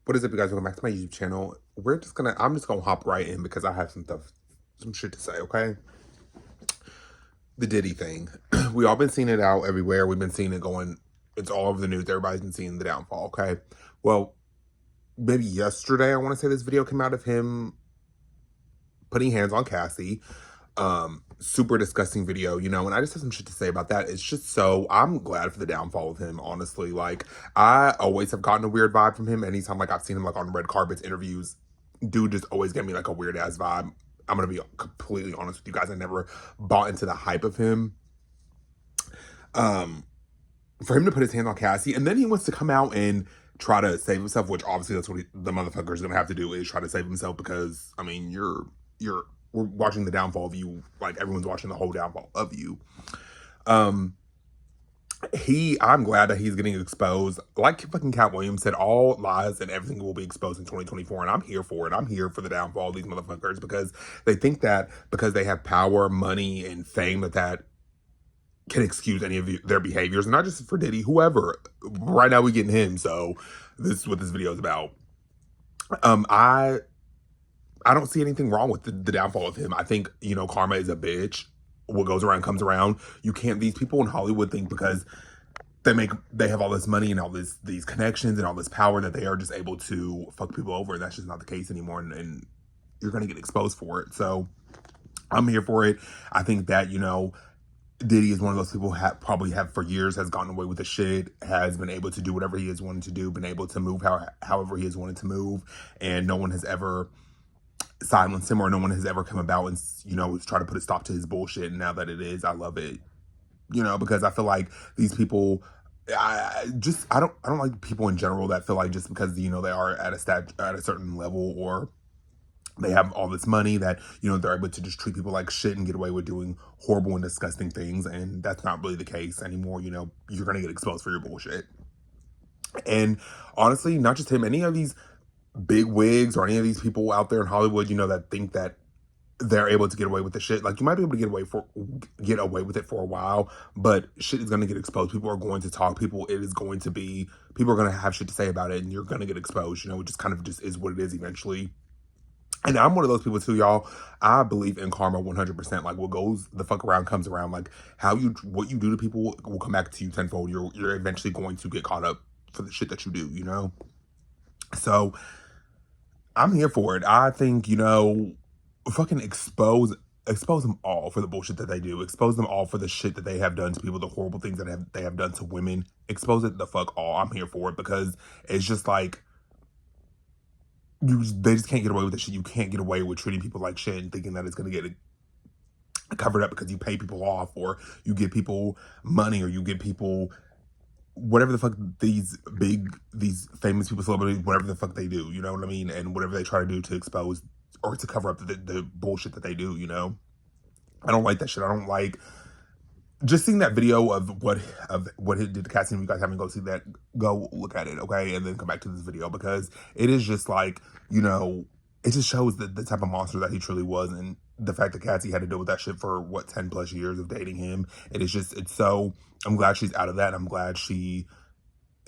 What is up, you guys? Welcome back to my YouTube channel. I'm just gonna hop right in because I have some shit to say, okay? The Diddy thing. We all been seeing it out everywhere. We've been seeing it going, it's all over the news. Everybody's been seeing the downfall, okay? Well, maybe yesterday, I want to say this video came out of him putting hands on Cassie. Super disgusting video, and I just have some shit to say about that. It's just I'm glad for the downfall of him, honestly. Like, I always have gotten a weird vibe from him. Anytime, like, I've seen him, like, on red carpets, interviews, dude just always get me, like, a weird-ass vibe. I'm gonna be completely honest with you guys. I never bought into the hype of him. For him to put his hand on Cassie, and then he wants to come out and try to save himself, which obviously that's what the motherfucker's gonna have to do, is try to save himself, because, I mean, we're watching the downfall of you. Like, everyone's watching the whole downfall of you. I'm glad that he's getting exposed. Like fucking Cat Williams said, all lies and everything will be exposed in 2024, and I'm here for it. I'm here for the downfall of these motherfuckers, because they think that because they have power, money, and fame, that can excuse any of their behaviors. And not just for Diddy, whoever. Right now we getting him, so this is what this video is about. I don't see anything wrong with the downfall of him. I think, karma is a bitch. What goes around comes around. These people in Hollywood think because they have all this money and all these connections and all this power that they are just able to fuck people over. That's just not the case anymore, and you're gonna get exposed for it. So I'm here for it. I think that, Diddy is one of those people probably have for years has gotten away with the shit, has been able to do whatever he has wanted to do, been able to move however he has wanted to move, and no one has ever silenced him, or no one has ever come about and try to put a stop to his bullshit. And now that it is, I love it, because I feel like these people, I don't like people in general that feel like just because they are at a certain level, or they have all this money, that they're able to just treat people like shit and get away with doing horrible and disgusting things. And that's not really the case anymore. You're gonna get exposed for your bullshit. And honestly, not just him, any of these big wigs or any of these people out there in Hollywood, that think that they're able to get away with the shit. Like, you might be able to get away with it for a while, but shit is gonna get exposed. People are going to talk. People are gonna have shit to say about it, and you're gonna get exposed. It just kind of just is what it is eventually. And I'm one of those people too, y'all. I believe in karma 100%. Like, what goes the fuck around comes around. Like, what you do to people will come back to you tenfold. You're eventually going to get caught up for the shit that you do. So I'm here for it. I think, fucking expose them all for the bullshit that they do. Expose them all for the shit that they have done to people, the horrible things that they have done to women. Expose it the fuck all. I'm here for it, because it's just like, they just can't get away with this shit. You can't get away with treating people like shit and thinking that it's gonna get covered up because you pay people off, or you give people money, or you give people whatever the fuck these famous people, celebrities, whatever the fuck they do, you know what I mean? And whatever they try to do to expose or to cover up the bullshit that they do, I don't like that shit. I don't like just seeing that video of what he did to Cassie. If you guys haven't go see that, go look at it, okay? And then come back to this video, because it is just like, it just shows the type of monster that he truly was. And the fact that Cassie had to deal with that shit for 10 plus years of dating him. I'm glad she's out of that. I'm glad she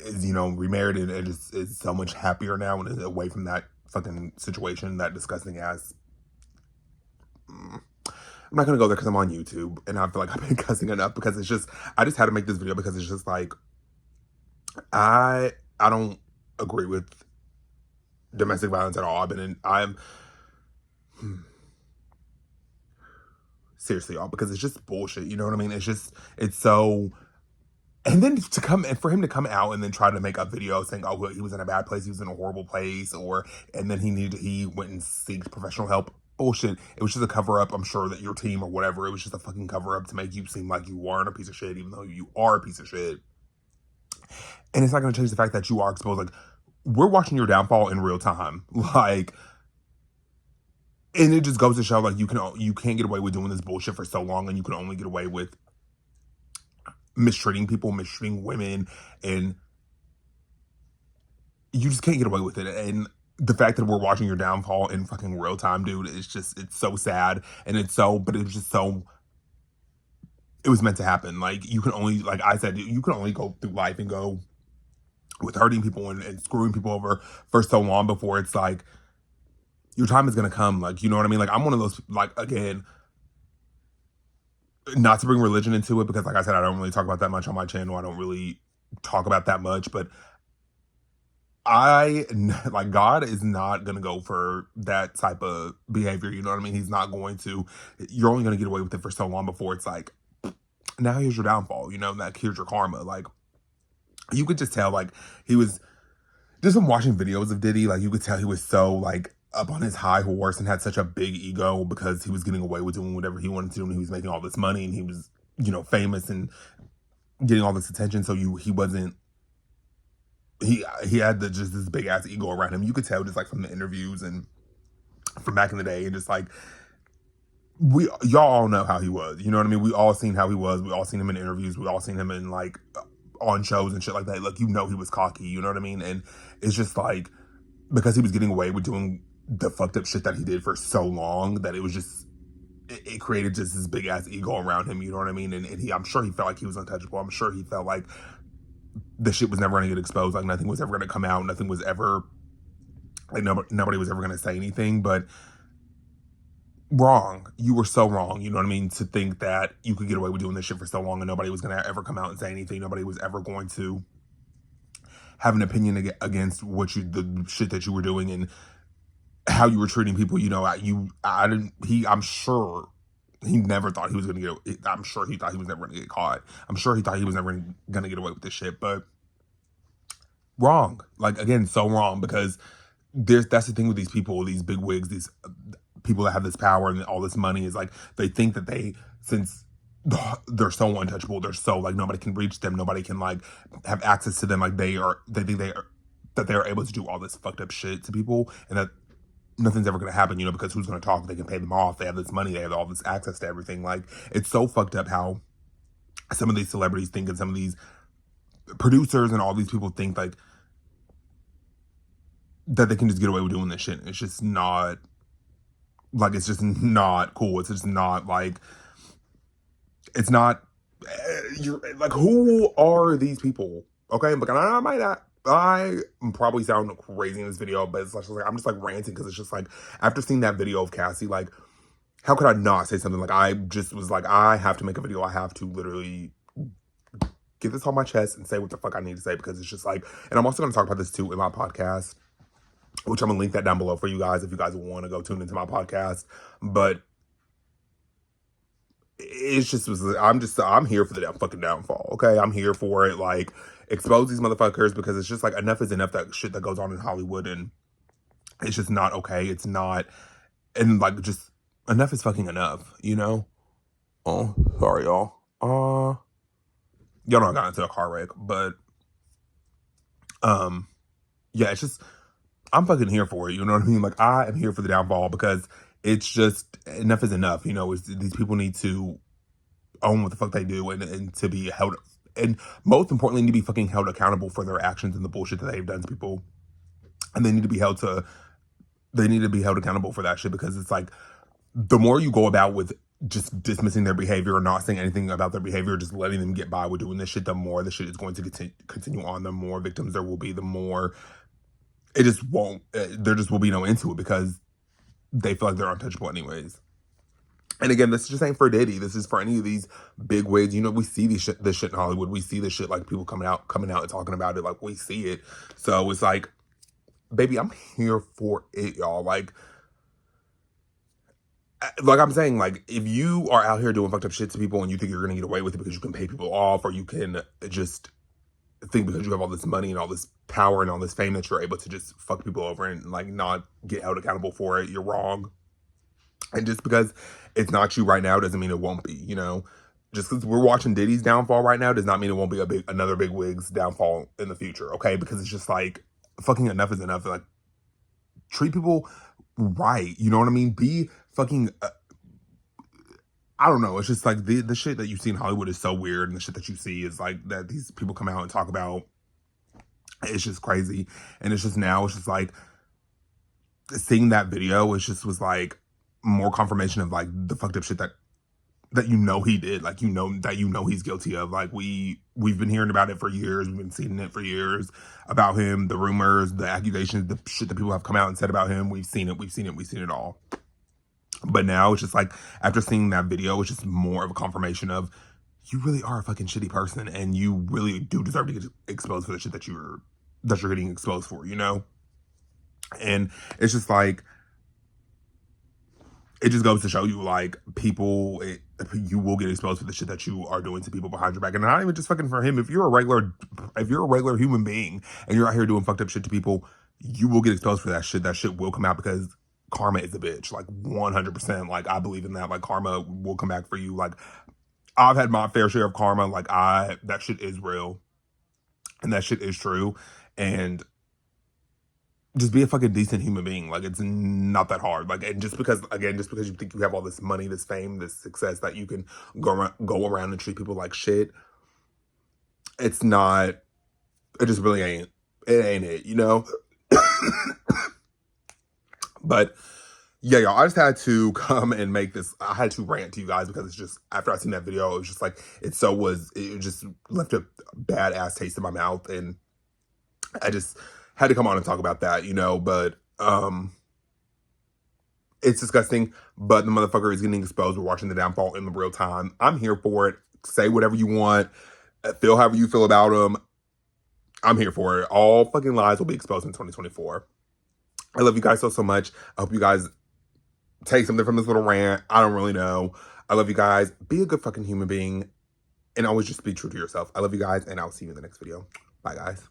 is, remarried, and is so much happier now and is away from that fucking situation, that disgusting ass. I'm not gonna go there because I'm on YouTube, and I feel like I've been cussing enough, because I just had to make this video, because it's just like, I don't agree with domestic violence at all. Seriously, y'all, because it's just bullshit, you know what I mean? It's so, and then for him to come out and then try to make a video saying, oh, well, he was in a bad place, he was in a horrible place, and then he went and seeked professional help. Bullshit. It was just a cover-up. I'm sure that your team or whatever, it was just a fucking cover-up to make you seem like you weren't a piece of shit, even though you are a piece of shit. And it's not going to change the fact that you are exposed. Like, we're watching your downfall in real time. Like, and it just goes to show, like, you can't get away with doing this bullshit for so long, and you can only get away with mistreating people, mistreating women, and you just can't get away with it. And the fact that we're watching your downfall in fucking real time, dude, it's so sad. And but it was just so, it was meant to happen. Like, you can only, like I said, you can only go through life and go with hurting people and screwing people over for so long before it's like, your time is going to come. Like, you know what I mean? Like, I'm one of those, like, again, not to bring religion into it, because like I said, I don't really talk about that much on my channel. I don't really talk about that much, but like, God is not going to go for that type of behavior. You know what I mean? He's not going to. You're only going to get away with it for so long before it's like, now here's your downfall, you know, like, here's your karma. Like, you could just tell, like, he was just from watching videos of Diddy, like, you could tell he was so, like, up on his high horse and had such a big ego because he was getting away with doing whatever he wanted to do, and he was making all this money, and he was, you know, famous and getting all this attention. So he wasn't, he had just this big ass ego around him. You could tell just like from the interviews and from back in the day, and just like, y'all all know how he was, you know what I mean? We all seen how he was. We all seen him in interviews. We all seen him in like on shows and shit like that. Like, you know, he was cocky, you know what I mean? And it's just like, because he was getting away with doing the fucked up shit that he did for so long, that it was just, it created just this big ass ego around him, you know what I mean? And I'm sure he felt like he was untouchable. I'm sure he felt like the shit was never going to get exposed. Like, nothing was ever going to come out. Nothing was ever, like, nobody was ever going to say anything. But wrong. You were so wrong, you know what I mean? To think that you could get away with doing this shit for so long and nobody was going to ever come out and say anything. Nobody was ever going to have an opinion against the shit that you were doing and how you were treating people. You know, I'm sure he never thought he was going to get, I'm sure he thought he was never going to get caught. I'm sure he thought he was never going to get away with this shit, but wrong. Like, again, so wrong, because that's the thing with these people, these big wigs, these people that have this power and all this money, is like, they think that since they're so untouchable, they're so, like, nobody can reach them, nobody can, like, have access to them, like, they think that they're able to do all this fucked up shit to people, and that nothing's ever going to happen, you know, because who's going to talk? They can pay them off. They have this money. They have all this access to everything. Like, it's so fucked up how some of these celebrities think, and some of these producers and all these people think, like, that they can just get away with doing this shit. It's just not, like, it's just not cool. It's just not, like, it's not, you're, like, who are these people? Okay, like, I probably sound crazy in this video, but it's like, I'm just, like, ranting, because it's just, like, after seeing that video of Cassie, like, how could I not say something? Like, I just was like, I have to make a video. I have to literally get this on my chest and say what the fuck I need to say, because it's just like, and I'm also going to talk about this too in my podcast, which I'm going to link that down below for you guys if you guys want to go tune into my podcast. But it's just, I'm here for the fucking downfall, okay? I'm here for it. Like, expose these motherfuckers, because it's just like, enough is enough, that shit that goes on in Hollywood, and it's just not okay. It's not, and like, just enough is fucking enough, you know? Oh, sorry, y'all. Y'all know I got into a car wreck, but yeah, it's just, I'm fucking here for it, you know what I mean? Like, I am here for the downfall, because it's just, enough is enough, you know? These people need to own what the fuck they do, and to be held, and most importantly, need to be fucking held accountable for their actions and the bullshit that they've done to people. And they need to be held accountable for that shit, because it's like, the more you go about with just dismissing their behavior or not saying anything about their behavior, just letting them get by with doing this shit, the more the shit is going to continue on, the more victims there will be, the more it just won't, there just will be no end to it, because they feel like they're untouchable anyways. And again, this just ain't for Diddy. This is for any of these big wigs. You know, we see this shit in Hollywood. We see this shit, like, people coming out and talking about it. Like, we see it. So it's like, baby, I'm here for it, y'all. Like I'm saying, like, if you are out here doing fucked up shit to people and you think you're gonna get away with it because you can pay people off, or you can just think because you have all this money and all this power and all this fame that you're able to just fuck people over and, like, not get held accountable for it, you're wrong. And just because it's not you right now doesn't mean it won't be, you know? Just because we're watching Diddy's downfall right now does not mean it won't be another big wig's downfall in the future, okay? Because it's just like, fucking enough is enough. Like, treat people right, you know what I mean? Be fucking, I don't know. It's just like, the shit that you see in Hollywood is so weird, and the shit that you see is like, that these people come out and talk about, it's just crazy. And it's just, now it's just like, seeing that video, it just was like more confirmation of, like, the fucked up shit that that you know he did, like he's guilty of. Like we've been hearing about it for years, we've been seeing it for years about him, the rumors, the accusations, the shit that people have come out and said about him. We've seen it all. But now it's just like, after seeing that video, it's just more of a confirmation of, you really are a fucking shitty person, and you really do deserve to get exposed for the shit that you're getting exposed for, you know? And it's just like, it just goes to show you, like, you will get exposed for the shit that you are doing to people behind your back. And not even just fucking for him. If you're a regular human being and you're out here doing fucked up shit to people, you will get exposed for that shit. That shit will come out, because karma is a bitch. Like, 100%. Like, I believe in that. Like, karma will come back for you. Like, I've had my fair share of karma. Like, that shit is real. And that shit is true. And just be a fucking decent human being. Like, it's not that hard. Like, and just because you think you have all this money, this fame, this success, that you can go around and treat people like shit, it's not, it just really ain't. It ain't it, you know? But yeah, y'all, I just had to come and make this. I had to rant to you guys, because it's just, after I seen that video, it was just like, it just left a bad ass taste in my mouth. And I just had to come on and talk about that, you know? But it's disgusting, but the motherfucker is getting exposed. We're watching the downfall in the real time. I'm here for it. Say whatever you want. Feel however you feel about him. I'm here for it. All fucking lies will be exposed in 2024. I love you guys so much. I hope you guys take something from this little rant. I don't really know. I love you guys. Be a good fucking human being, and always just be true to yourself. I love you guys, and I'll see you in the next video. Bye, guys.